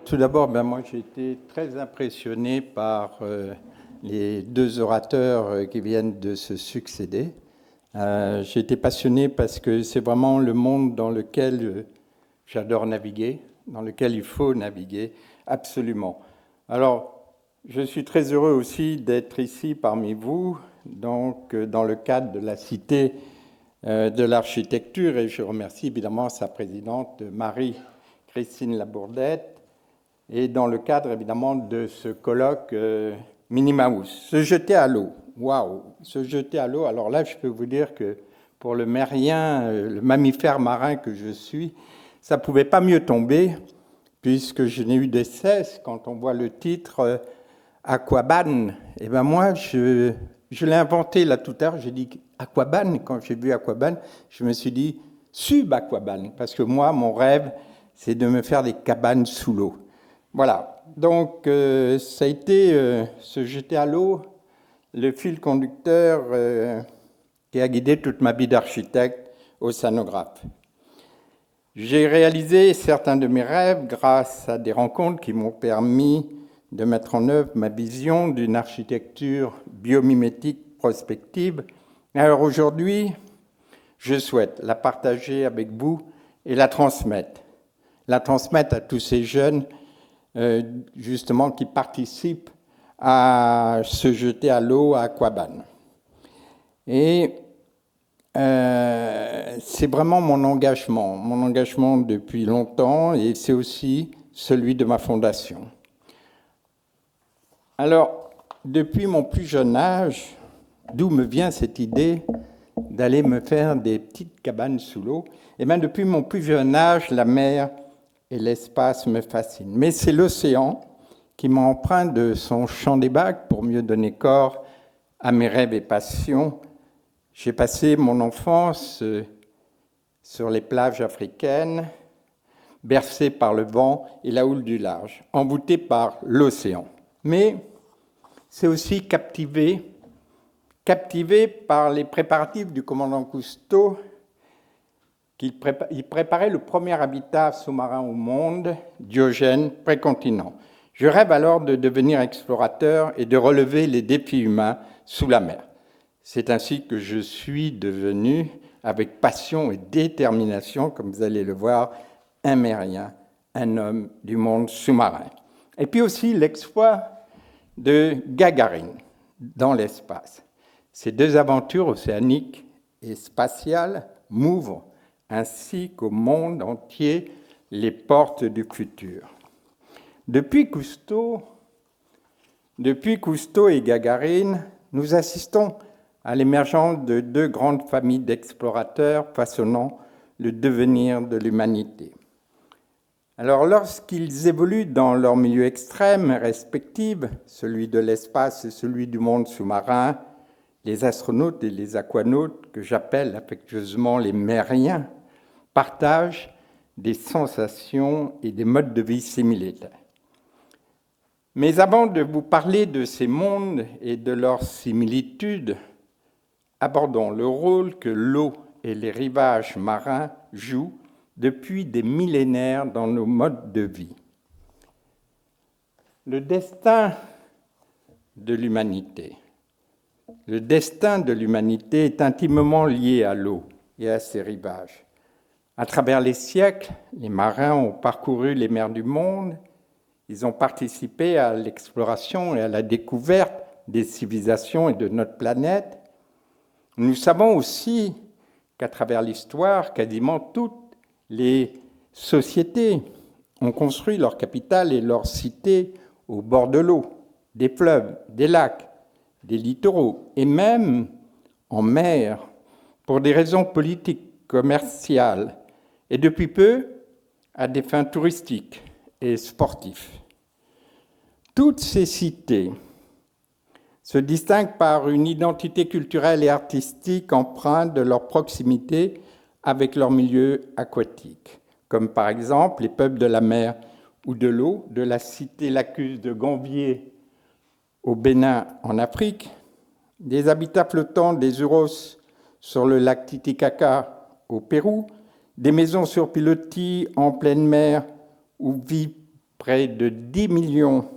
Tout d'abord, moi j'ai été très impressionné par les deux orateurs qui viennent de se succéder. J'ai été passionné parce que c'est vraiment le monde dans lequel j'adore naviguer, dans lequel il faut naviguer absolument. Alors, je suis très heureux aussi d'être ici parmi vous, donc dans le cadre de la Cité de l'architecture, et je remercie évidemment sa présidente Marie-Christine Labourdette, et dans le cadre évidemment de ce colloque Minimaus. Se jeter à l'eau, waouh, se jeter à l'eau. Alors là, je peux vous dire que pour le mérien, le mammifère marin que je suis, ça ne pouvait pas mieux tomber, puisque je n'ai eu de cesse, quand on voit le titre Aquaban, et ben moi, je l'ai inventé là tout à l'heure, j'ai dit Aquaban, quand j'ai vu Aquaban, je me suis dit Sub-Aquaban, parce que moi, mon rêve, c'est de me faire des cabanes sous l'eau. Voilà, donc ça a été se jeter à l'eau, le fil conducteur qui a guidé toute ma vie d'architecte océanographe. J'ai réalisé certains de mes rêves grâce à des rencontres qui m'ont permis de mettre en œuvre ma vision d'une architecture biomimétique prospective. Alors aujourd'hui, je souhaite la partager avec vous et la transmettre à tous ces jeunes justement qui participent à se jeter à l'eau à Aquaban. Et c'est vraiment mon engagement depuis longtemps, et c'est aussi celui de ma fondation. Alors, depuis mon plus jeune âge, d'où me vient cette idée d'aller me faire des petites cabanes sous l'eau? Eh bien, depuis mon plus jeune âge, la mer et l'espace me fascinent. Mais c'est l'océan qui m'a empreint de son champ des bagues pour mieux donner corps à mes rêves et passions. J'ai passé mon enfance sur les plages africaines, bercé par le vent et la houle du large, envoûté par l'océan. Mais c'est aussi captivé par les préparatifs du commandant Cousteau. Il préparait le premier habitat sous-marin au monde, Diogène, précontinent. Je rêve alors de devenir explorateur et de relever les défis humains sous la mer. C'est ainsi que je suis devenu, avec passion et détermination, comme vous allez le voir, un mérien, un homme du monde sous-marin. Et puis aussi l'exploit de Gagarine dans l'espace. Ces deux aventures océaniques et spatiales m'ouvrent ainsi qu'au monde entier les portes du futur. Depuis Cousteau et Gagarine, nous assistons à l'émergence de deux grandes familles d'explorateurs façonnant le devenir de l'humanité. Alors, lorsqu'ils évoluent dans leurs milieux extrêmes respectifs, celui de l'espace et celui du monde sous-marin, les astronautes et les aquanautes, que j'appelle affectueusement les mériens, partagent des sensations et des modes de vie similaires. Mais avant de vous parler de ces mondes et de leurs similitudes, abordons le rôle que l'eau et les rivages marins jouent depuis des millénaires dans nos modes de vie. Le destin de l'humanité est intimement lié à l'eau et à ses rivages. À travers les siècles, les marins ont parcouru les mers du monde, ils ont participé à l'exploration et à la découverte des civilisations et de notre planète. Nous savons aussi qu'à travers l'histoire, quasiment toutes les sociétés ont construit leurs capitales et leurs cités au bord de l'eau, des fleuves, des lacs, des littoraux et même en mer pour des raisons politiques, commerciales et depuis peu à des fins touristiques et sportives. Toutes ces cités se distinguent par une identité culturelle et artistique empreinte de leur proximité avec leur milieu aquatique, comme par exemple les peuples de la mer ou de l'eau, de la cité lacustre de Gambier au Bénin en Afrique, des habitats flottants des Uros sur le lac Titicaca au Pérou, des maisons sur pilotis en pleine mer où vivent près de 10 millions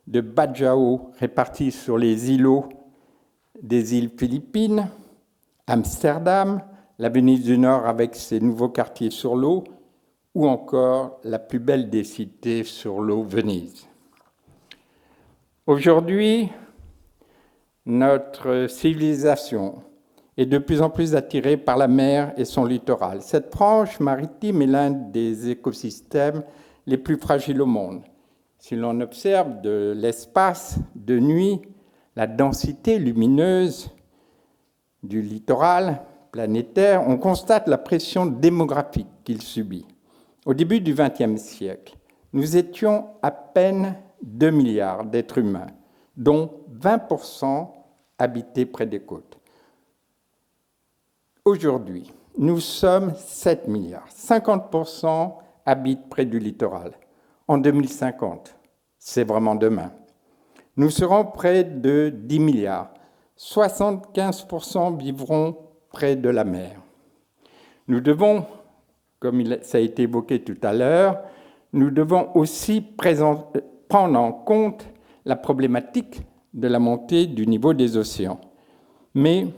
de bajau répartis sur les îlots des îles Philippines, Amsterdam, la Venise du Nord avec ses nouveaux quartiers sur l'eau, ou encore la plus belle des cités sur l'eau, Venise. Aujourd'hui, notre civilisation est de plus en plus attirée par la mer et son littoral. Cette branche maritime est l'un des écosystèmes les plus fragiles au monde. Si l'on observe de l'espace de nuit, la densité lumineuse du littoral planétaire, on constate la pression démographique qu'il subit. Au début du XXe siècle, nous étions à peine 2 milliards d'êtres humains, dont 20% habitaient près des côtes. Aujourd'hui, nous sommes 7 milliards. 50% habitent près du littoral. En 2050, c'est vraiment demain. Nous serons près de 10 milliards. 75% vivront près de la mer. Nous devons, comme ça a été évoqué tout à l'heure, nous devons aussi prendre en compte la problématique de la montée du niveau des océans. Mais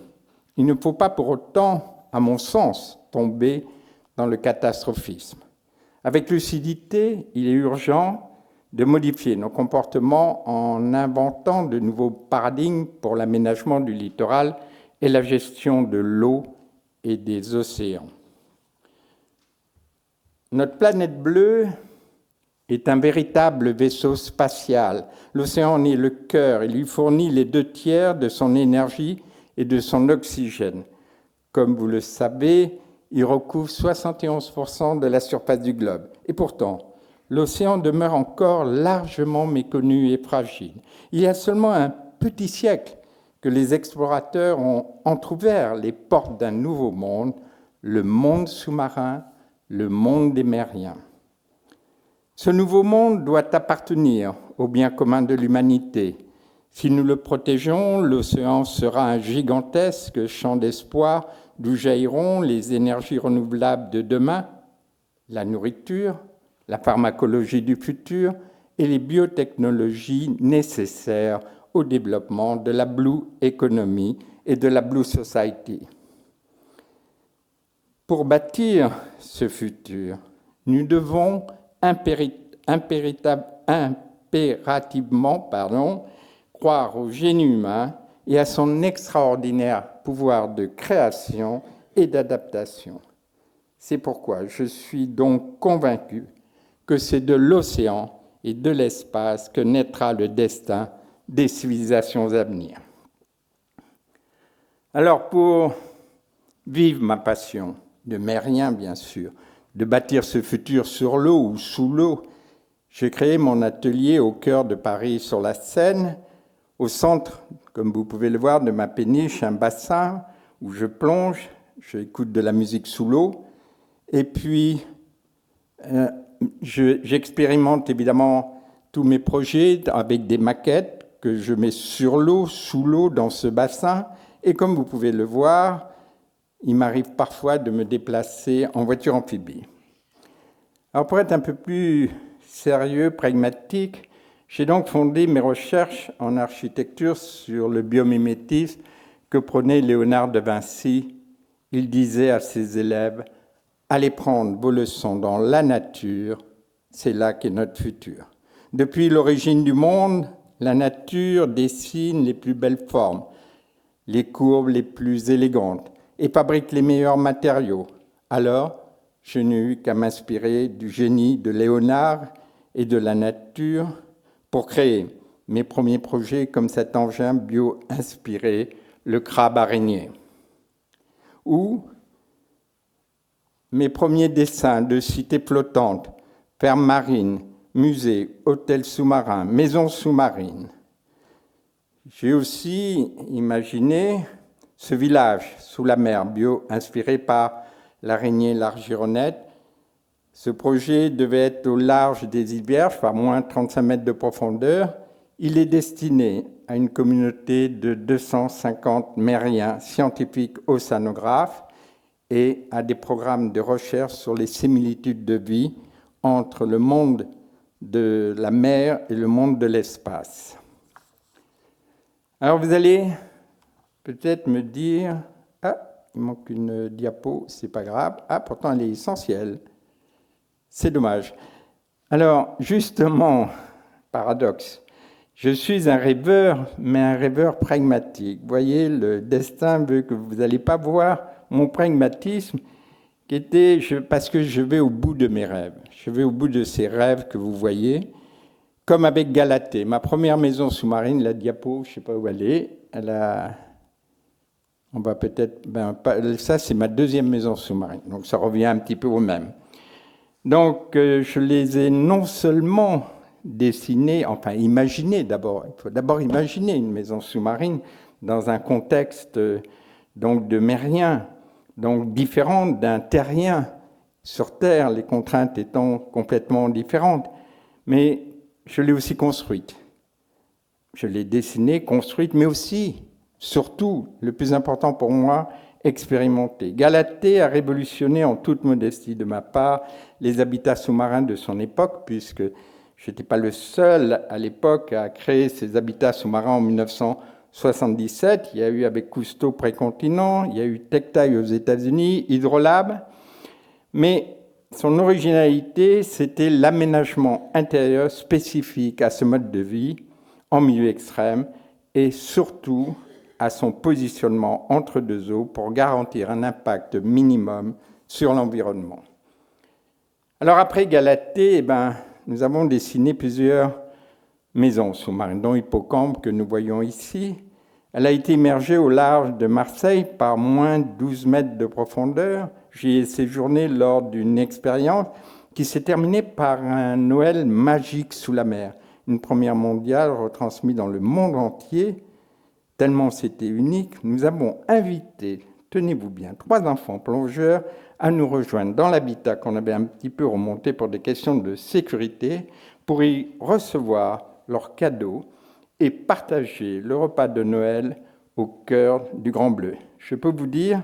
il ne faut pas pour autant, à mon sens, tomber dans le catastrophisme. Avec lucidité, il est urgent de modifier nos comportements en inventant de nouveaux paradigmes pour l'aménagement du littoral et la gestion de l'eau et des océans. Notre planète bleue est un véritable vaisseau spatial. L'océan en est le cœur, il lui fournit les 2/3 de son énergie et de son oxygène. Comme vous le savez, il recouvre 71% de la surface du globe. Et pourtant, l'océan demeure encore largement méconnu et fragile. Il y a seulement un petit siècle que les explorateurs ont entrouvert les portes d'un nouveau monde, le monde sous-marin, le monde des mériens. Ce nouveau monde doit appartenir au bien commun de l'humanité. Si nous le protégeons, l'océan sera un gigantesque champ d'espoir d'où jailliront les énergies renouvelables de demain, la nourriture, la pharmacologie du futur et les biotechnologies nécessaires au développement de la Blue Economy et de la Blue Society. Pour bâtir ce futur, nous devons impérativement croire au génie humain et à son extraordinaire pouvoir de création et d'adaptation. C'est pourquoi je suis donc convaincu que c'est de l'océan et de l'espace que naîtra le destin des civilisations à venir. Alors, pour vivre ma passion, de mérien bien sûr, de bâtir ce futur sur l'eau ou sous l'eau, j'ai créé mon atelier au cœur de Paris sur la Seine, au centre, comme vous pouvez le voir, de ma péniche, un bassin où je plonge, j'écoute de la musique sous l'eau, et puis j'expérimente évidemment tous mes projets avec des maquettes que je mets sur l'eau, sous l'eau, dans ce bassin, et comme vous pouvez le voir, il m'arrive parfois de me déplacer en voiture amphibie. Alors pour être un peu plus sérieux, pragmatique, j'ai donc fondé mes recherches en architecture sur le biomimétisme que prônait Léonard de Vinci. Il disait à ses élèves « Allez prendre vos leçons dans la nature, c'est là qu'est notre futur ». Depuis l'origine du monde, la nature dessine les plus belles formes, les courbes les plus élégantes et fabrique les meilleurs matériaux. Alors, je n'ai eu qu'à m'inspirer du génie de Léonard et de la nature pour créer mes premiers projets comme cet engin bio-inspiré, le crabe araignée. Ou mes premiers dessins de cités flottantes, fermes marines, musées, hôtels sous-marins, maisons sous-marines. J'ai aussi imaginé ce village sous la mer bio-inspiré par l'araignée l'argironnette. Ce projet devait être au large des îles Vierges, par moins 35 mètres de profondeur. Il est destiné à une communauté de 250 mériens scientifiques océanographes et à des programmes de recherche sur les similitudes de vie entre le monde de la mer et le monde de l'espace. Alors vous allez peut-être me dire, ah, il manque une diapo, c'est pas grave. Ah, pourtant elle est essentielle. C'est dommage. Alors, justement, paradoxe, je suis un rêveur, mais un rêveur pragmatique. Vous voyez, le destin veut que vous n'allez pas voir mon pragmatisme, qui était parce que je vais au bout de mes rêves. Je vais au bout de ces rêves que vous voyez, comme avec Galatée. Ma première maison sous-marine, la diapo, je ne sais pas où elle est, on va peut-être, ça c'est ma deuxième maison sous-marine, donc ça revient un petit peu au même. Donc je les ai non seulement dessinées, enfin imaginées d'abord, il faut d'abord imaginer une maison sous-marine dans un contexte donc de mérien, donc différent d'un terrien sur Terre, les contraintes étant complètement différentes, mais je l'ai aussi construite. Je l'ai dessinée, construite, mais aussi, surtout, le plus important pour moi, expérimentée. Galatée a révolutionné, en toute modestie de ma part, les habitats sous-marins de son époque, puisque je n'étais pas le seul à l'époque à créer ces habitats sous-marins en 1977. Il y a eu avec Cousteau Précontinent, il y a eu Tectail aux États-Unis, Hydrolab, mais son originalité, c'était l'aménagement intérieur spécifique à ce mode de vie en milieu extrême et surtout à son positionnement entre deux eaux pour garantir un impact minimum sur l'environnement. Alors après Galatée, nous avons dessiné plusieurs maisons sous-marines, dont Hippocampe que nous voyons ici. Elle a été immergée au large de Marseille par moins de 12 mètres de profondeur. J'y ai séjourné lors d'une expérience qui s'est terminée par un Noël magique sous la mer. Une première mondiale retransmise dans le monde entier, tellement c'était unique. Nous avons invité, tenez-vous bien, 3 enfants plongeurs à nous rejoindre dans l'habitat qu'on avait un petit peu remonté pour des questions de sécurité, pour y recevoir leurs cadeaux et partager le repas de Noël au cœur du Grand Bleu. Je peux vous dire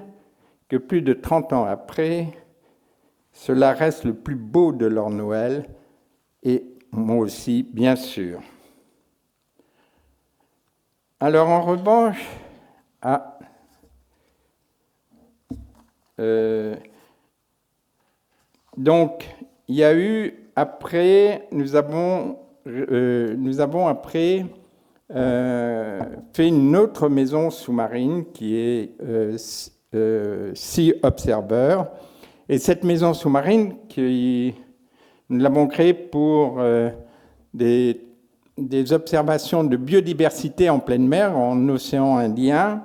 que plus de 30 ans après, cela reste le plus beau de leur Noël, et moi aussi, bien sûr. Alors, en revanche, donc, il y a eu, après, nous avons après fait une autre maison sous-marine qui est Sea Observer. Et cette maison sous-marine, nous l'avons créée pour des observations de biodiversité en pleine mer, en océan Indien.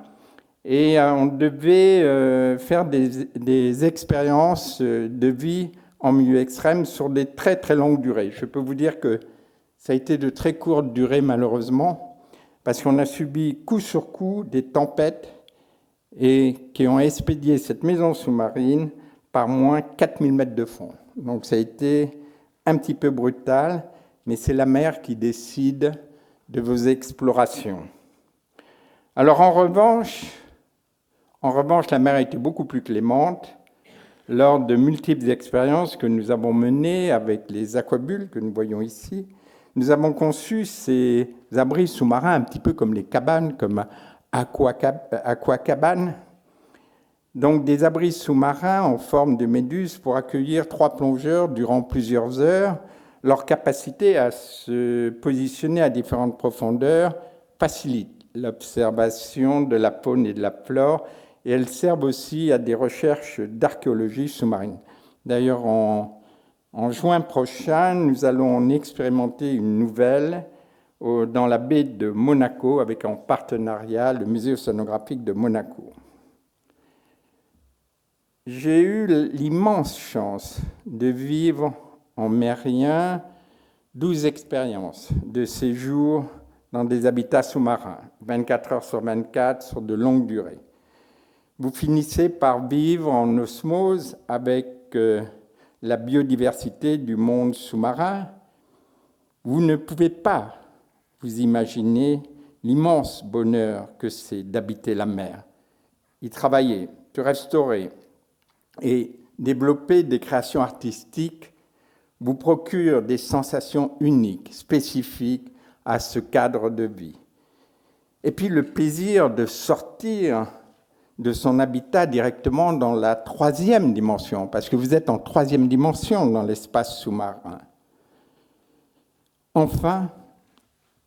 Et on devait faire des expériences de vie en milieu extrême sur des très très longues durées. Je peux vous dire que ça a été de très courte durée malheureusement, parce qu'on a subi coup sur coup des tempêtes et qui ont expédié cette maison sous-marine par moins 4000 mètres de fond. Donc ça a été un petit peu brutal, mais c'est la mer qui décide de vos explorations. Alors en revanche, la mer a été beaucoup plus clémente lors de multiples expériences que nous avons menées avec les aquabules que nous voyons ici. Nous avons conçu ces abris sous-marins un petit peu comme les cabanes, comme aquacabanes. Donc des abris sous-marins en forme de méduse pour accueillir 3 plongeurs durant plusieurs heures. Leur capacité à se positionner à différentes profondeurs facilite l'observation de la faune et de la flore, et elles servent aussi à des recherches d'archéologie sous-marine. D'ailleurs, en juin prochain, nous allons en expérimenter une nouvelle dans la baie de Monaco avec en partenariat le musée océanographique de Monaco. J'ai eu l'immense chance de vivre en mérien 12 expériences de séjour dans des habitats sous-marins, 24 heures sur 24, sur de longues durées. Vous finissez par vivre en osmose avec la biodiversité du monde sous-marin. Vous ne pouvez pas vous imaginer l'immense bonheur que c'est d'habiter la mer, y travailler, de restaurer et développer des créations artistiques vous procure des sensations uniques, spécifiques à ce cadre de vie. Et puis le plaisir de sortir de son habitat directement dans la troisième dimension, parce que vous êtes en troisième dimension dans l'espace sous-marin. Enfin,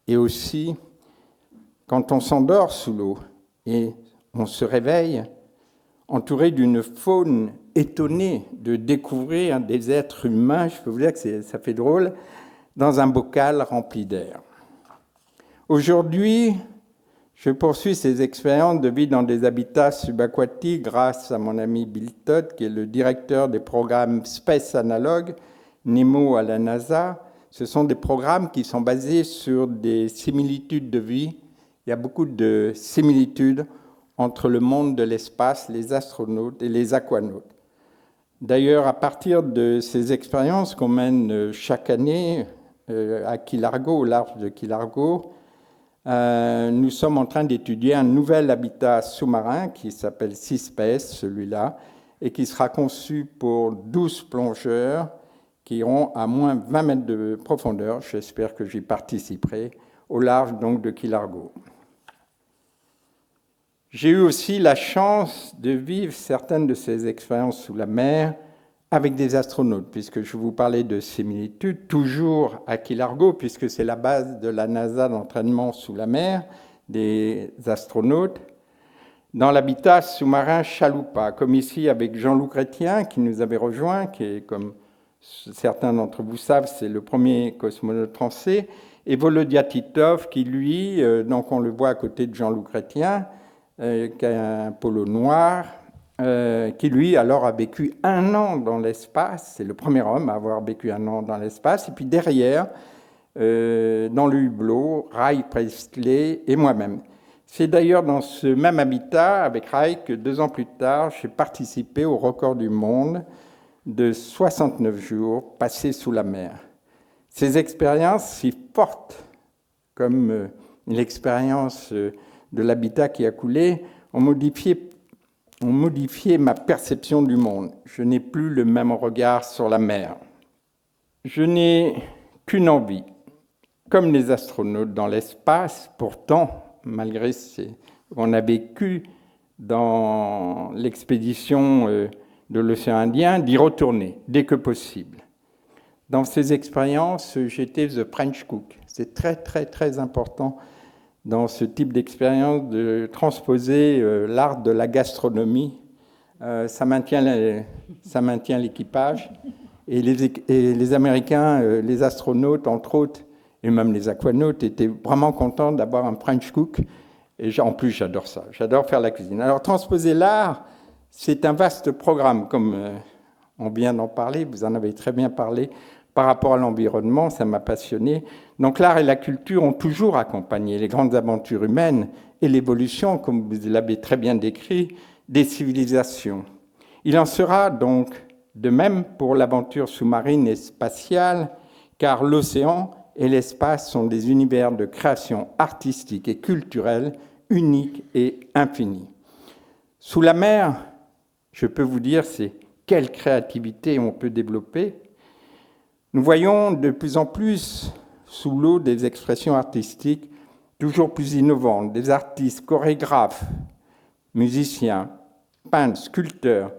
et aussi, quand on s'endort sous l'eau et on se réveille, entouré d'une faune étonnée de découvrir des êtres humains, je peux vous dire que ça fait drôle, dans un bocal rempli d'air. Aujourd'hui, je poursuis ces expériences de vie dans des habitats subaquatiques grâce à mon ami Bill Todd, qui est le directeur des programmes Space Analog, NEMO à la NASA. Ce sont des programmes qui sont basés sur des similitudes de vie. Il y a beaucoup de similitudes entre le monde de l'espace, les astronautes et les aquanautes. D'ailleurs, à partir de ces expériences qu'on mène chaque année à Key Largo, au large de Key Largo, nous sommes en train d'étudier un nouvel habitat sous-marin qui s'appelle Seaspace, celui-là, et qui sera conçu pour 12 plongeurs qui iront à moins 20 mètres de profondeur. J'espère que j'y participerai, au large donc de Key Largo. J'ai eu aussi la chance de vivre certaines de ces expériences sous la mer avec des astronautes, puisque je vous parlais de similitudes, toujours à Key Largo, puisque c'est la base de la NASA d'entraînement sous la mer des astronautes, dans l'habitat sous-marin Chalupa, comme ici avec Jean-Loup Chrétien, qui nous avait rejoint, qui est, comme certains d'entre vous savent, c'est le premier cosmonaute français, et Volodya Titov, qui lui, donc on le voit à côté de Jean-Loup Chrétien, qui a un polo noir, qui lui alors a vécu 1 an dans l'espace, c'est le premier homme à avoir vécu 1 an dans l'espace, et puis derrière, dans le hublot, Ray Presley et moi-même. C'est d'ailleurs dans ce même habitat avec Ray que 2 ans plus tard, j'ai participé au record du monde de 69 jours passés sous la mer. Ces expériences si fortes comme l'expérience de l'habitat qui a coulé ont modifié ma perception du monde. Je n'ai plus le même regard sur la mer. Je n'ai qu'une envie, comme les astronautes dans l'espace, pourtant, malgré ce qu'on a vécu dans l'expédition de l'océan Indien, d'y retourner dès que possible. Dans ces expériences, j'étais the French cook. C'est très, très, très important dans ce type d'expérience de transposer l'art de la gastronomie. Ça maintient l'équipage. Et les Américains, les astronautes, entre autres, et même les aquanautes, étaient vraiment contents d'avoir un French cook. Et en plus, j'adore ça. J'adore faire la cuisine. Alors, transposer l'art, c'est un vaste programme, comme on vient d'en parler, vous en avez très bien parlé, par rapport à l'environnement, ça m'a passionné. Donc l'art et la culture ont toujours accompagné les grandes aventures humaines et l'évolution, comme vous l'avez très bien décrit, des civilisations. Il en sera donc de même pour l'aventure sous-marine et spatiale, car l'océan et l'espace sont des univers de création artistique et culturelle uniques et infinis. Sous la mer, je peux vous dire, c'est quelle créativité on peut développer. Nous voyons de plus en plus sous l'eau des expressions artistiques toujours plus innovantes, des artistes, chorégraphes, musiciens, peintres, sculpteurs,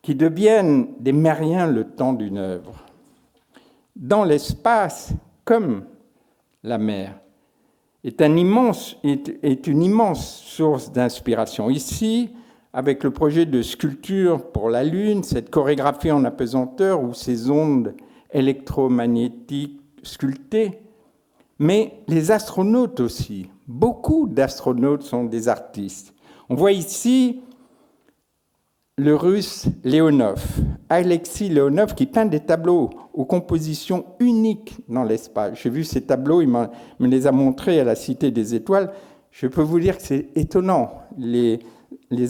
qui deviennent des mériens le temps d'une œuvre. Dans l'espace, comme la mer, est une immense source d'inspiration. Ici, avec le projet de sculpture pour la Lune, cette chorégraphie en apesanteur ou ces ondes électromagnétiques sculptées, mais les astronautes aussi. Beaucoup d'astronautes sont des artistes. On voit ici le russe Leonov, Alexis Leonov, qui peint des tableaux aux compositions uniques dans l'espace. J'ai vu ces tableaux, il me les a montrés à la Cité des Étoiles. Je peux vous dire que c'est étonnant, les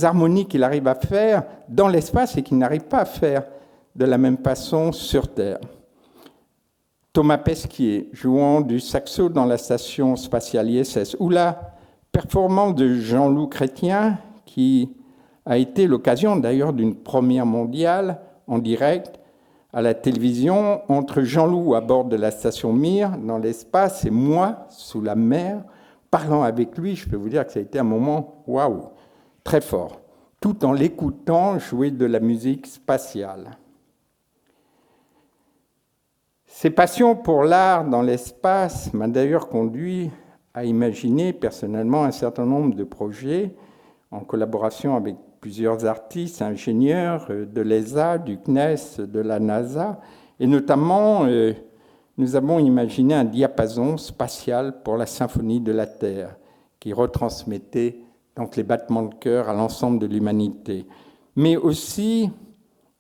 harmonies qu'il arrive à faire dans l'espace et qu'il n'arrive pas à faire de la même façon sur Terre. Thomas Pesquet, jouant du saxo dans la station spatiale ISS, ou la performance de Jean-Loup Chrétien, qui a été l'occasion d'ailleurs d'une première mondiale en direct, à la télévision entre Jean-Loup à bord de la station Mir dans l'espace et moi sous la mer, parlant avec lui. Je peux vous dire que ça a été un moment waouh, très fort, tout en l'écoutant jouer de la musique spatiale. Ces passions pour l'art dans l'espace m'ont d'ailleurs conduit à imaginer personnellement un certain nombre de projets en collaboration avec plusieurs artistes, ingénieurs de l'ESA, du CNES, de la NASA, et notamment nous avons imaginé un diapason spatial pour la symphonie de la Terre qui retransmettait donc les battements de cœur à l'ensemble de l'humanité. Mais aussi,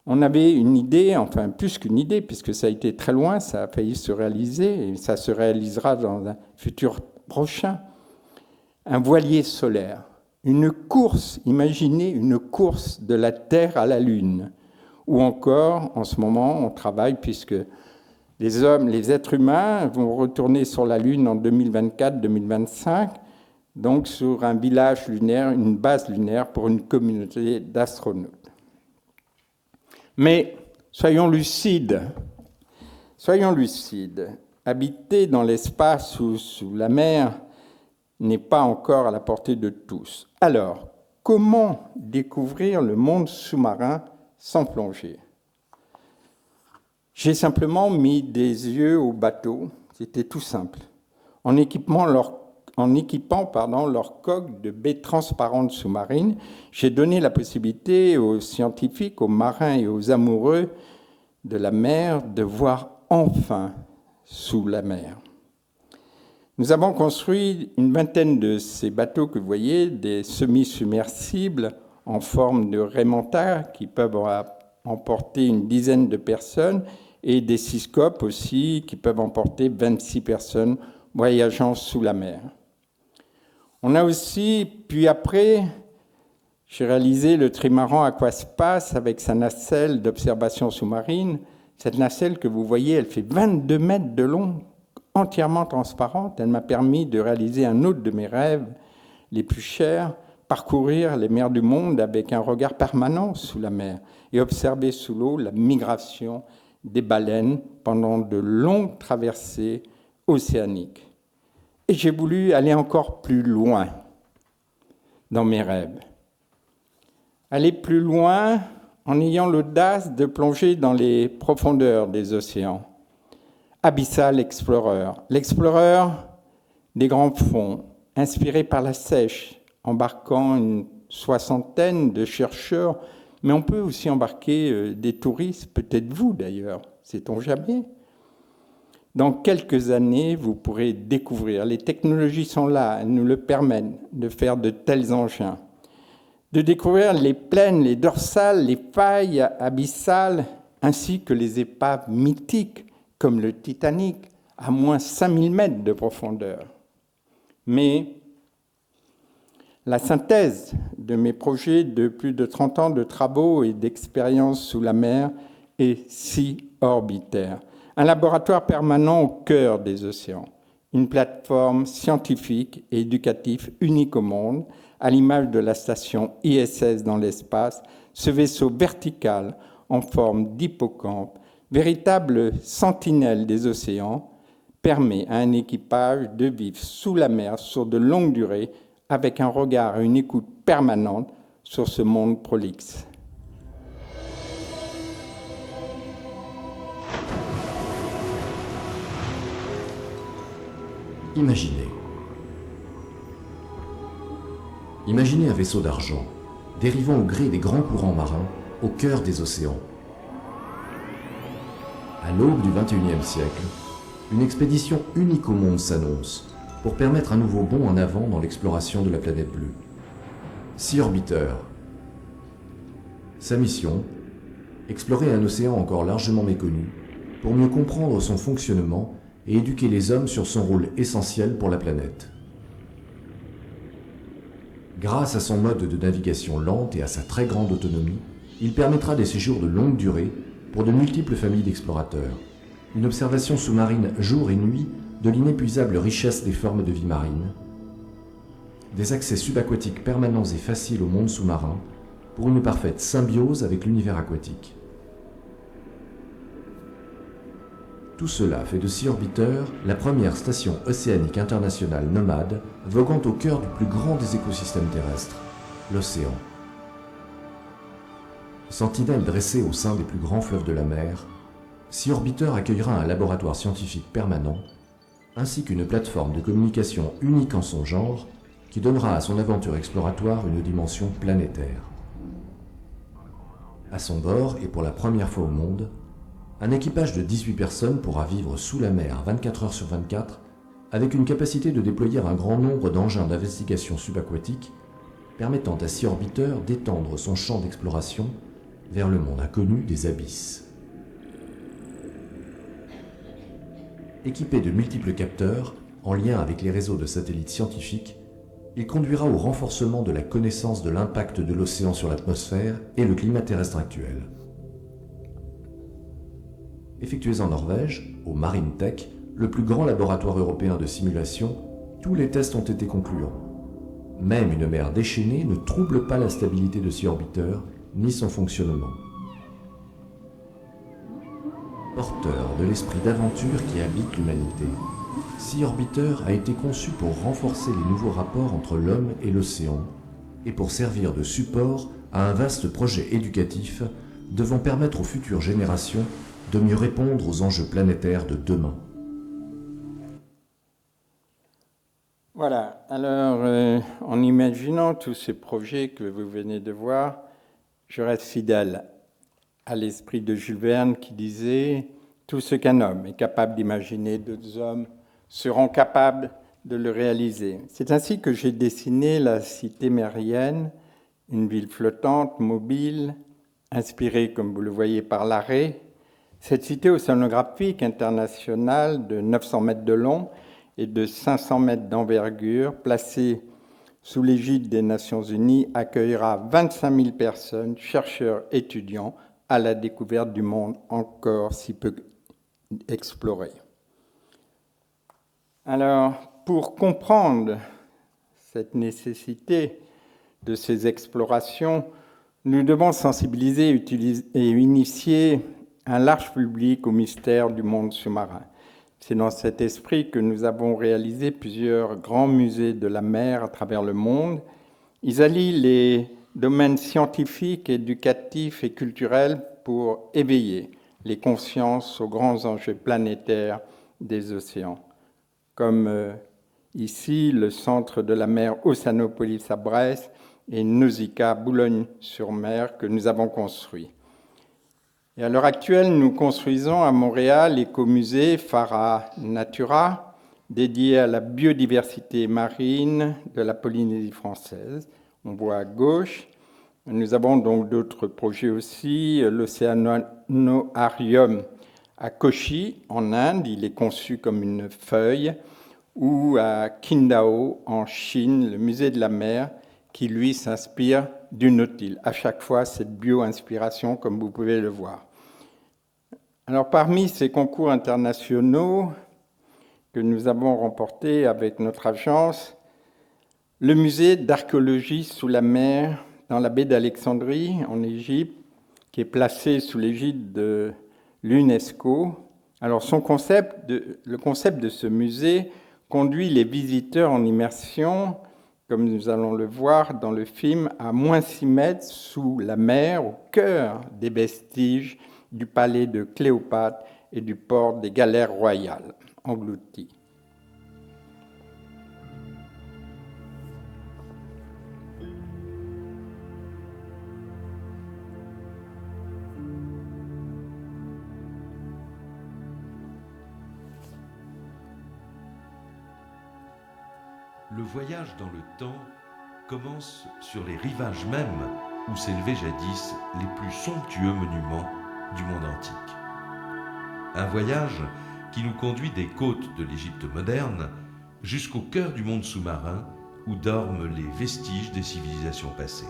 on avait une idée, enfin plus qu'une idée, puisque ça a été très loin, ça a failli se réaliser, et ça se réalisera dans un futur prochain, un voilier solaire, une course, imaginez une course de la Terre à la Lune, ou encore, en ce moment, on travaille, puisque les hommes, les êtres humains vont retourner sur la Lune en 2024-2025, donc sur un village lunaire, une base lunaire pour une communauté d'astronautes. Mais soyons lucides. Habiter dans l'espace ou sous la mer n'est pas encore à la portée de tous. Alors, comment découvrir le monde sous-marin sans plonger ? J'ai simplement mis des yeux au bateau, c'était tout simple, en équipant leur coque de baies transparentes sous-marines. J'ai donné la possibilité aux scientifiques, aux marins et aux amoureux de la mer de voir enfin sous la mer. Nous avons construit une vingtaine de ces bateaux que vous voyez, des semi-submersibles en forme de Raymanta qui peuvent emporter une dizaine de personnes et des Seascope aussi qui peuvent emporter 26 personnes voyageant sous la mer. On a aussi, puis après, j'ai réalisé le trimaran Aquaspace avec sa nacelle d'observation sous-marine. Cette nacelle que vous voyez, elle fait 22 mètres de long, entièrement transparente. Elle m'a permis de réaliser un autre de mes rêves les plus chers, parcourir les mers du monde avec un regard permanent sous la mer et observer sous l'eau la migration des baleines pendant de longues traversées océaniques. Et j'ai voulu aller encore plus loin dans mes rêves. Aller plus loin en ayant l'audace de plonger dans les profondeurs des océans. Abyssal Explorer, l'explorer des grands fonds, inspiré par la sèche, embarquant une soixantaine de chercheurs, mais on peut aussi embarquer des touristes, peut-être vous d'ailleurs, sait-on jamais. Dans quelques années, vous pourrez découvrir, les technologies sont là, elles nous le permettent de faire de tels engins, de découvrir les plaines, les dorsales, les failles abyssales, ainsi que les épaves mythiques, comme le Titanic, à moins 5000 mètres de profondeur. Mais la synthèse de mes projets de plus de 30 ans de travaux et d'expériences sous la mer est Sea Orbiter, un laboratoire permanent au cœur des océans, une plateforme scientifique et éducative unique au monde, à l'image de la station ISS dans l'espace, ce vaisseau vertical en forme d'hippocampe, véritable sentinelle des océans, permet à un équipage de vivre sous la mer sur de longues durées avec un regard et une écoute permanente sur ce monde prolixe. Imaginez un vaisseau d'argent, dérivant au gré des grands courants marins, au cœur des océans. À l'aube du XXIe siècle, une expédition unique au monde s'annonce pour permettre un nouveau bond en avant dans l'exploration de la planète bleue. Sea Orbiter. Sa mission, explorer un océan encore largement méconnu pour mieux comprendre son fonctionnement et éduquer les hommes sur son rôle essentiel pour la planète. Grâce à son mode de navigation lente et à sa très grande autonomie, il permettra des séjours de longue durée pour de multiples familles d'explorateurs. Une observation sous-marine jour et nuit de l'inépuisable richesse des formes de vie marine. Des accès subaquatiques permanents et faciles au monde sous-marin pour une parfaite symbiose avec l'univers aquatique. Tout cela fait de Sea Orbiter la première station océanique internationale nomade voguant au cœur du plus grand des écosystèmes terrestres, l'océan. Sentinelle dressée au sein des plus grands fleuves de la mer, Sea Orbiter accueillera un laboratoire scientifique permanent ainsi qu'une plateforme de communication unique en son genre qui donnera à son aventure exploratoire une dimension planétaire. À son bord, et pour la première fois au monde, un équipage de 18 personnes pourra vivre sous la mer 24 heures sur 24 avec une capacité de déployer un grand nombre d'engins d'investigation subaquatique permettant à Sea Orbiter d'étendre son champ d'exploration vers le monde inconnu des abysses. Équipé de multiples capteurs, en lien avec les réseaux de satellites scientifiques, il conduira au renforcement de la connaissance de l'impact de l'océan sur l'atmosphère et le climat terrestre actuel. Effectués en Norvège, au Marine Tech, le plus grand laboratoire européen de simulation, tous les tests ont été concluants. Même une mer déchaînée ne trouble pas la stabilité de Sea Orbiter ni son fonctionnement. Porteur de l'esprit d'aventure qui habite l'humanité, Sea Orbiter a été conçu pour renforcer les nouveaux rapports entre l'homme et l'océan et pour servir de support à un vaste projet éducatif devant permettre aux futures générations de mieux répondre aux enjeux planétaires de demain. Voilà, alors en imaginant tous ces projets que vous venez de voir, je reste fidèle à l'esprit de Jules Verne qui disait « Tout ce qu'un homme est capable d'imaginer, d'autres hommes seront capables de le réaliser ». C'est ainsi que j'ai dessiné la cité mérienne, une ville flottante, mobile, inspirée, comme vous le voyez, par l'arrêt. Cette cité océanographique internationale de 900 mètres de long et de 500 mètres d'envergure, placée sous l'égide des Nations Unies, accueillera 25 000 personnes, chercheurs, étudiants, à la découverte du monde encore si peu exploré. Alors, pour comprendre cette nécessité de ces explorations, nous devons sensibiliser et initier un large public au mystère du monde sous-marin. C'est dans cet esprit que nous avons réalisé plusieurs grands musées de la mer à travers le monde. Ils allient les domaines scientifiques, éducatifs et culturels pour éveiller les consciences aux grands enjeux planétaires des océans. Comme ici, le centre de la mer Océanopolis à Brest et Nausicaa Boulogne-sur-Mer que nous avons construit. Et à l'heure actuelle, nous construisons à Montréal l'écomusée Fara Natura, dédié à la biodiversité marine de la Polynésie française. On voit à gauche. Nous avons donc d'autres projets aussi. L'Océanoarium à Kochi, en Inde, il est conçu comme une feuille, ou à Qingdao, en Chine, le musée de la mer, qui lui s'inspire du nautile. À chaque fois, cette bio-inspiration, comme vous pouvez le voir. Alors, parmi ces concours internationaux que nous avons remportés avec notre agence, le musée d'archéologie sous la mer dans la baie d'Alexandrie, en Égypte, qui est placé sous l'égide de l'UNESCO. Alors, le concept de ce musée conduit les visiteurs en immersion, comme nous allons le voir dans le film, à moins 6 mètres sous la mer, au cœur des vestiges du palais de Cléopâtre et du port des galères royales, engloutis. Le voyage dans le temps commence sur les rivages mêmes où s'élevaient jadis les plus somptueux monuments du monde antique. Un voyage qui nous conduit des côtes de l'Égypte moderne jusqu'au cœur du monde sous-marin où dorment les vestiges des civilisations passées.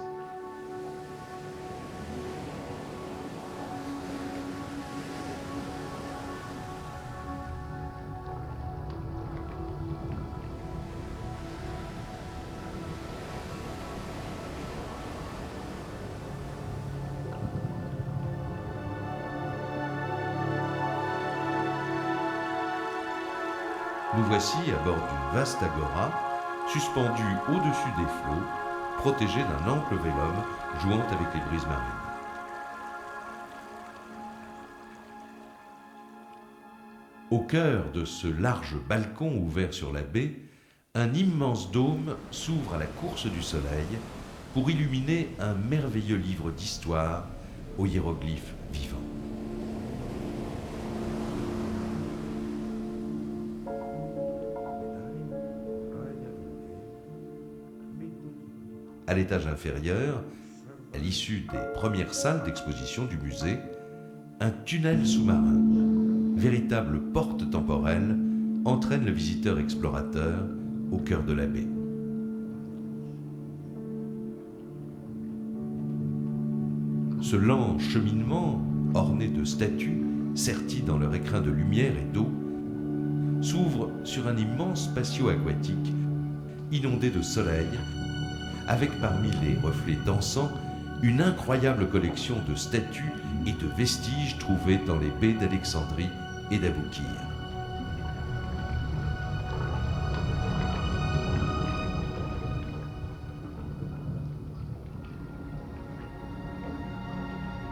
Nous voici à bord d'une vaste agora, suspendue au-dessus des flots, protégée d'un ample vélum jouant avec les brises marines. Au cœur de ce large balcon ouvert sur la baie, un immense dôme s'ouvre à la course du soleil pour illuminer un merveilleux livre d'histoire aux hiéroglyphes vivants. À l'étage inférieur, à l'issue des premières salles d'exposition du musée, un tunnel sous-marin, véritable porte temporelle, entraîne le visiteur explorateur au cœur de la baie. Ce lent cheminement, orné de statues, serties dans leur écrin de lumière et d'eau, s'ouvre sur un immense patio aquatique, inondé de soleil, avec parmi les reflets dansants une incroyable collection de statues et de vestiges trouvés dans les baies d'Alexandrie et d'Aboukir.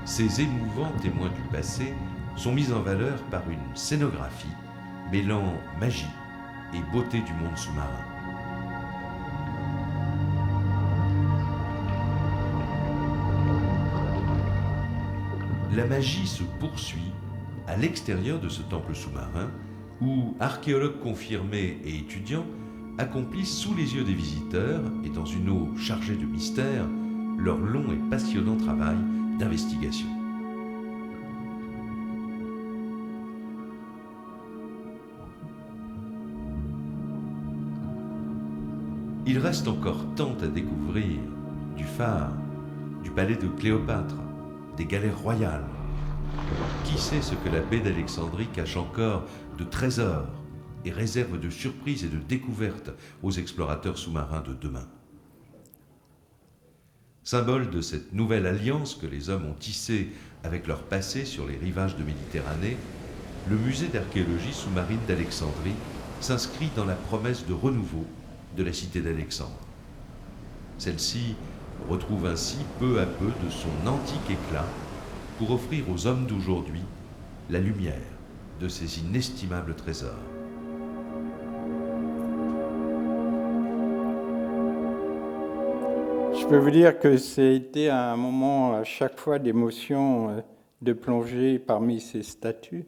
Ces émouvants témoins du passé sont mis en valeur par une scénographie mêlant magie et beauté du monde sous-marin. La magie se poursuit à l'extérieur de ce temple sous-marin où archéologues confirmés et étudiants accomplissent sous les yeux des visiteurs et dans une eau chargée de mystères leur long et passionnant travail d'investigation. Il reste encore tant à découvrir du phare, du palais de Cléopâtre, des galères royales. Qui sait ce que la baie d'Alexandrie cache encore de trésors et réserve de surprises et de découvertes aux explorateurs sous-marins de demain. Symbole de cette nouvelle alliance que les hommes ont tissée avec leur passé sur les rivages de Méditerranée, le musée d'archéologie sous-marine d'Alexandrie s'inscrit dans la promesse de renouveau de la cité d'Alexandre. Celle-ci retrouve ainsi peu à peu de son antique éclat pour offrir aux hommes d'aujourd'hui la lumière de ces inestimables trésors. Je peux vous dire que c'était un moment à chaque fois d'émotion de plonger parmi ces statues.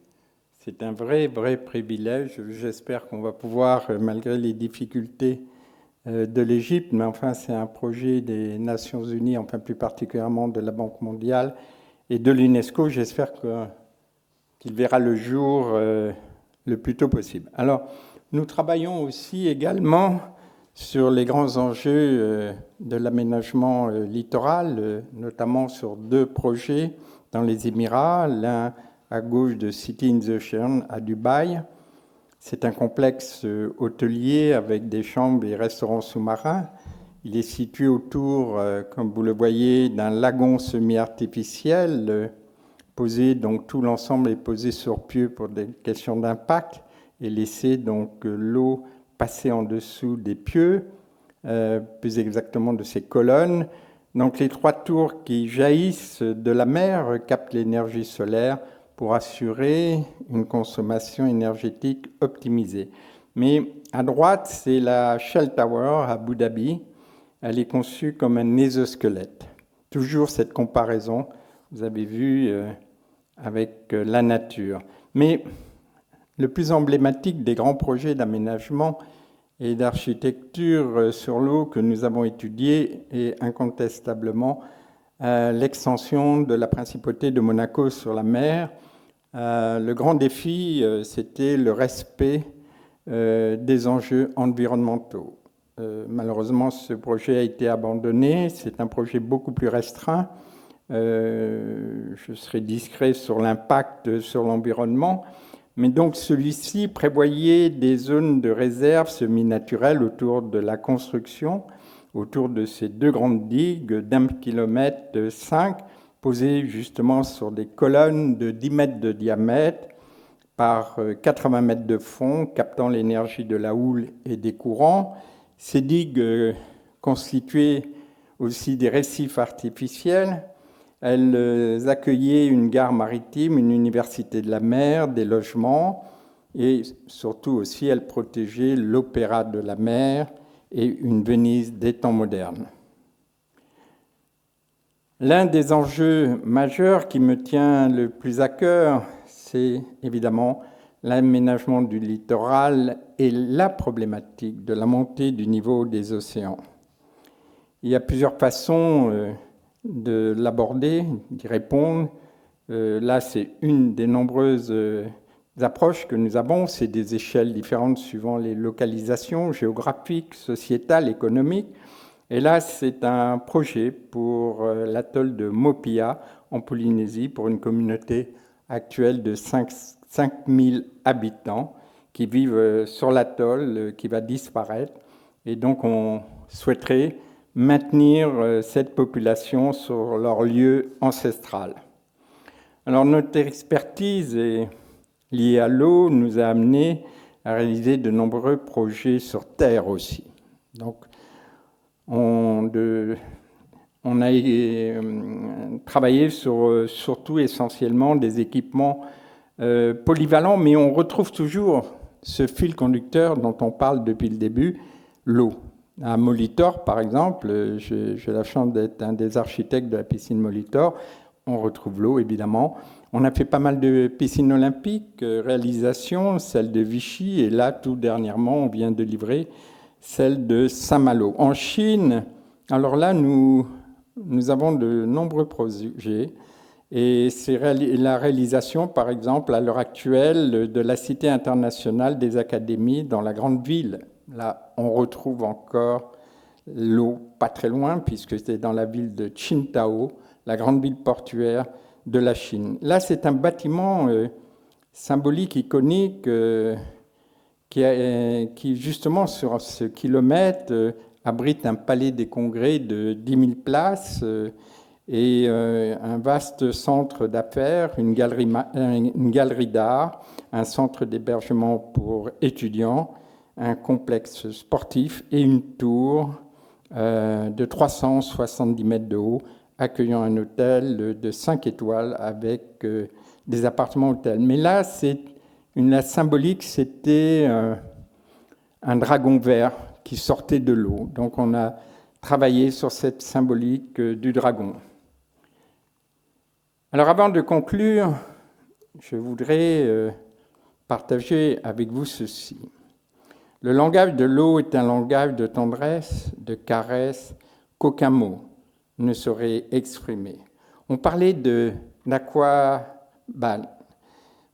C'est un vrai privilège. J'espère qu'on va pouvoir, malgré les difficultés de l'Égypte, mais enfin c'est un projet des Nations Unies, enfin plus particulièrement de la Banque mondiale et de l'UNESCO. J'espère qu'il verra le jour le plus tôt possible. Alors, nous travaillons aussi également sur les grands enjeux de l'aménagement littoral, notamment sur 2 projets dans les Émirats, l'un à gauche de City in the Ocean à Dubaï. C'est un complexe hôtelier avec des chambres et restaurants sous-marins. Il est situé autour, comme vous le voyez, d'un lagon semi-artificiel posé, donc tout l'ensemble est posé sur pied pour des questions d'impact et laisser donc l'eau passer en dessous des pieux, plus exactement de ces colonnes. Donc les 3 tours qui jaillissent de la mer captent l'énergie solaire pour assurer une consommation énergétique optimisée. Mais à droite, c'est la Shell Tower à Abu Dhabi. Elle est conçue comme un exosquelette. Toujours cette comparaison, vous avez vu, avec la nature. Mais le plus emblématique des grands projets d'aménagement et d'architecture sur l'eau que nous avons étudiés est incontestablement l'extension de la principauté de Monaco sur la mer. Le grand défi, c'était le respect des enjeux environnementaux. Malheureusement, ce projet a été abandonné. C'est un projet beaucoup plus restreint. Je serai discret sur l'impact sur l'environnement. Mais donc celui-ci prévoyait des zones de réserve semi-naturelles autour de la construction, autour de ces 2 grandes digues d'1,5 km, posées justement sur des colonnes de 10 mètres de diamètre, par 80 mètres de fond, captant l'énergie de la houle et des courants. Ces digues constituaient aussi des récifs artificiels. Elles accueillaient une gare maritime, une université de la mer, des logements, et surtout aussi elles protégeaient l'opéra de la mer et une Venise des temps modernes. L'un des enjeux majeurs qui me tient le plus à cœur, c'est évidemment l'aménagement du littoral et la problématique de la montée du niveau des océans. Il y a plusieurs façons de l'aborder, d'y répondre. Là, c'est une des nombreuses approches que nous avons. C'est des échelles différentes suivant les localisations géographiques, sociétales, économiques. Et là, c'est un projet pour l'atoll de Mopia, en Polynésie, pour une communauté actuelle de 5000 habitants qui vivent sur l'atoll, qui va disparaître. Et donc, on souhaiterait maintenir cette population sur leur lieu ancestral. Alors, notre expertise liée à l'eau nous a amené à réaliser de nombreux projets sur Terre aussi. Donc, on a travaillé sur surtout essentiellement des équipements polyvalents, mais on retrouve toujours ce fil conducteur dont on parle depuis le début, l'eau. À Molitor, par exemple, j'ai la chance d'être un des architectes de la piscine Molitor, on retrouve l'eau, évidemment. On a fait pas mal de piscines olympiques, réalisations, celle de Vichy, et là, tout dernièrement, on vient de livrer celle de Saint-Malo. En Chine, alors là, nous avons de nombreux projets, et c'est la réalisation, par exemple, à l'heure actuelle, de la Cité internationale des académies dans la grande ville. Là, on retrouve encore l'eau pas très loin, puisque c'est dans la ville de Qingdao, la grande ville portuaire de la Chine. Là, c'est un bâtiment symbolique, iconique, qui justement, sur ce kilomètre, abrite un palais des congrès de 10 000 places et un vaste centre d'affaires, une galerie d'art, un centre d'hébergement pour étudiants, un complexe sportif et une tour de 370 mètres de haut, accueillant un hôtel de 5 étoiles avec des appartements hôtels. Mais là, la symbolique, c'était un dragon vert qui sortait de l'eau. Donc on a travaillé sur cette symbolique du dragon. Alors avant de conclure, je voudrais partager avec vous ceci. Le langage de l'eau est un langage de tendresse, de caresse, qu'aucun mot ne saurait exprimer. On parlait d'aquabal.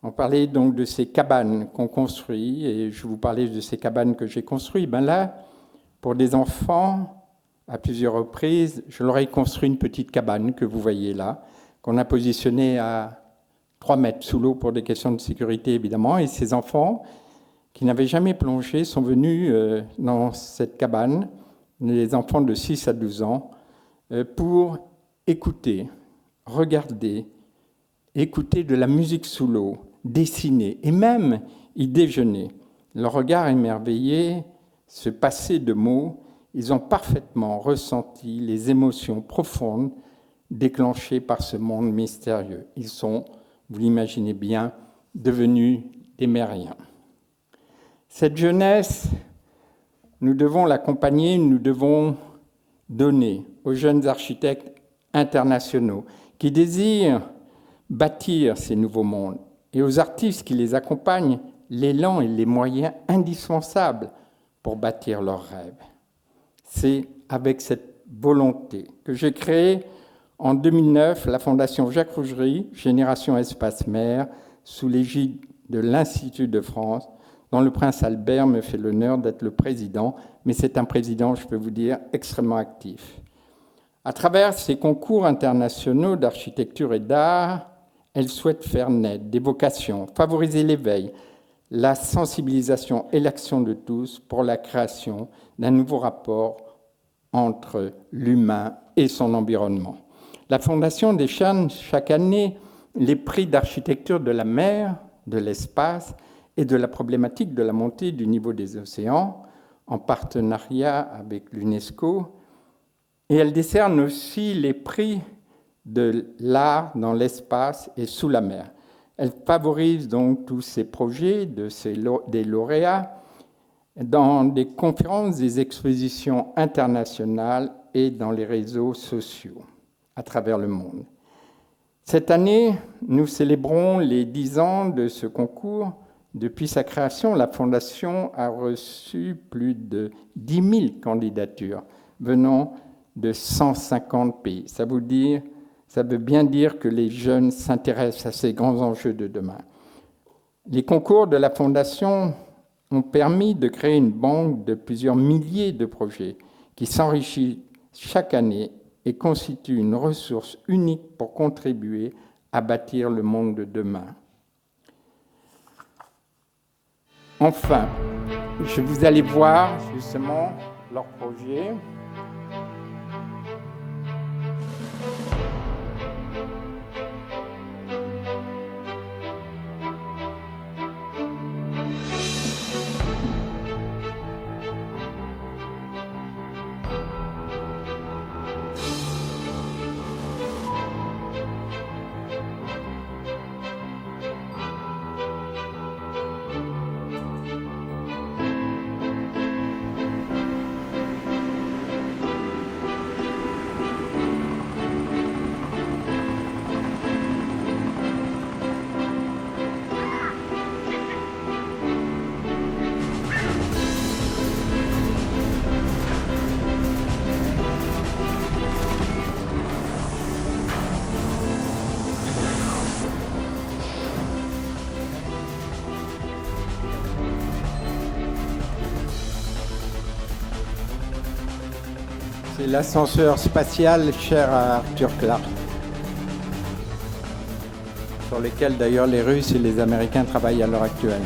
On parlait donc de ces cabanes qu'on construit, et je vous parlais de ces cabanes que j'ai construites. Là, pour des enfants, à plusieurs reprises, je leur ai construit une petite cabane que vous voyez là, qu'on a positionnée à 3 mètres sous l'eau pour des questions de sécurité, évidemment. Et ces enfants, qui n'avaient jamais plongé, sont venus dans cette cabane, les enfants de 6 à 12 ans, pour écouter, regarder, écouter de la musique sous l'eau, dessiner et même y déjeuner. Leur regard émerveillé, ce passé de mots, ils ont parfaitement ressenti les émotions profondes déclenchées par ce monde mystérieux. Ils sont, vous l'imaginez bien, devenus des mériens. Cette jeunesse, nous devons l'accompagner, nous devons donner aux jeunes architectes internationaux qui désirent bâtir ces nouveaux mondes et aux artistes qui les accompagnent l'élan et les moyens indispensables pour bâtir leurs rêves. C'est avec cette volonté que j'ai créé en 2009 la Fondation Jacques Rougerie, Génération Espace Mer, sous l'égide de l'Institut de France, dont le prince Albert me fait l'honneur d'être le président, mais c'est un président, je peux vous dire, extrêmement actif. À travers ces concours internationaux d'architecture et d'art, elle souhaite faire naître des vocations, favoriser l'éveil, la sensibilisation et l'action de tous pour la création d'un nouveau rapport entre l'humain et son environnement. La Fondation décerne chaque année les prix d'architecture de la mer, de l'espace et de la problématique de la montée du niveau des océans, en partenariat avec l'UNESCO. Et elle décerne aussi les prix de l'art dans l'espace et sous la mer. Elle favorise donc tous ces projets des lauréats dans des conférences, des expositions internationales et dans les réseaux sociaux à travers le monde. Cette année, nous célébrons les 10 ans de ce concours. Depuis sa création, la Fondation a reçu plus de 10 000 candidatures venant de 150 pays. Ça veut bien dire que les jeunes s'intéressent à ces grands enjeux de demain. Les concours de la Fondation ont permis de créer une banque de plusieurs milliers de projets qui s'enrichit chaque année et constitue une ressource unique pour contribuer à bâtir le monde de demain. Enfin, vous allez voir justement leur projet. C'est l'ascenseur spatial cher à Arthur Clarke, sur lequel d'ailleurs les Russes et les Américains travaillent à l'heure actuelle.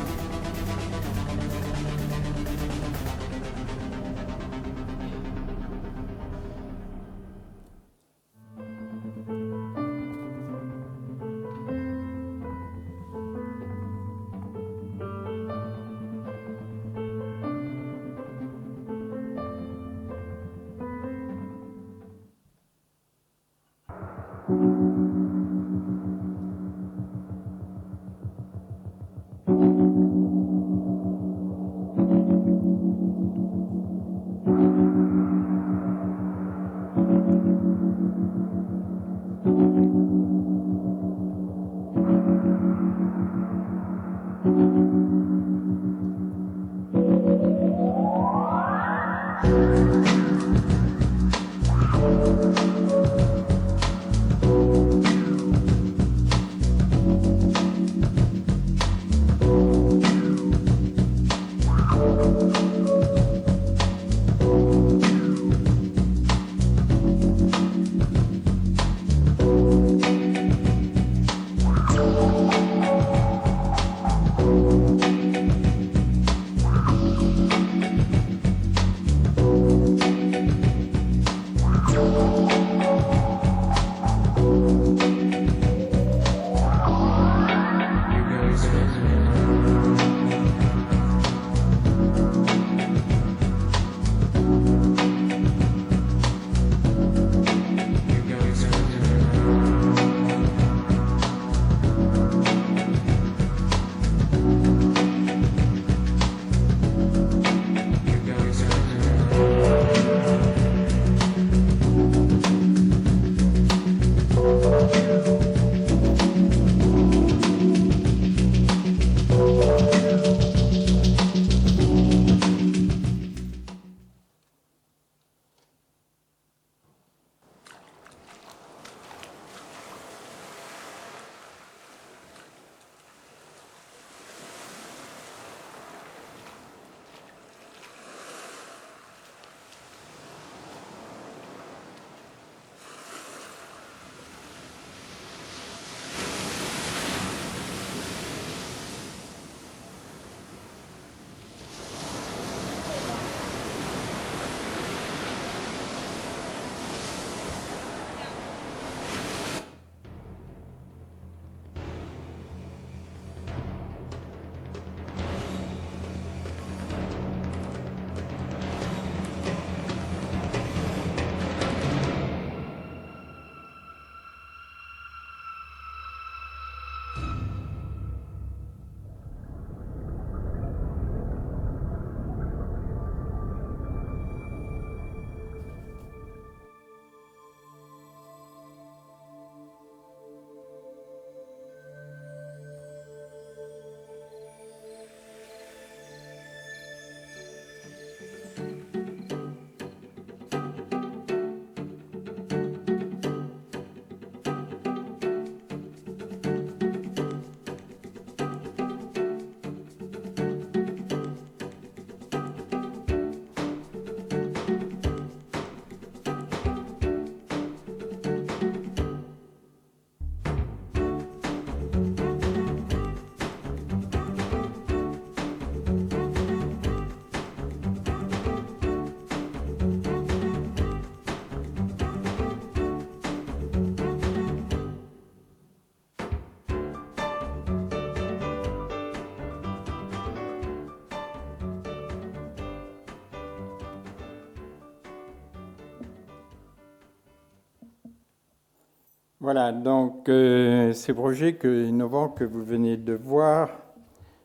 Voilà, donc ces projets innovants que vous venez de voir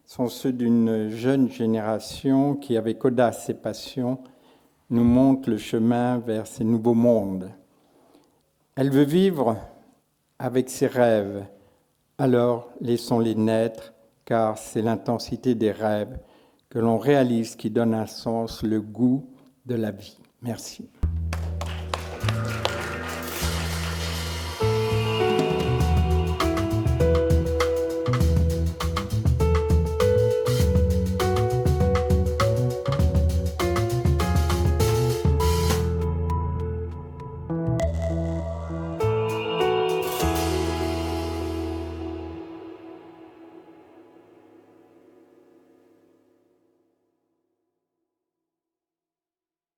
sont ceux d'une jeune génération qui, avec audace et passion, nous montre le chemin vers ces nouveaux mondes. Elle veut vivre avec ses rêves, alors laissons-les naître, car c'est l'intensité des rêves que l'on réalise qui donne un sens, le goût de la vie. Merci.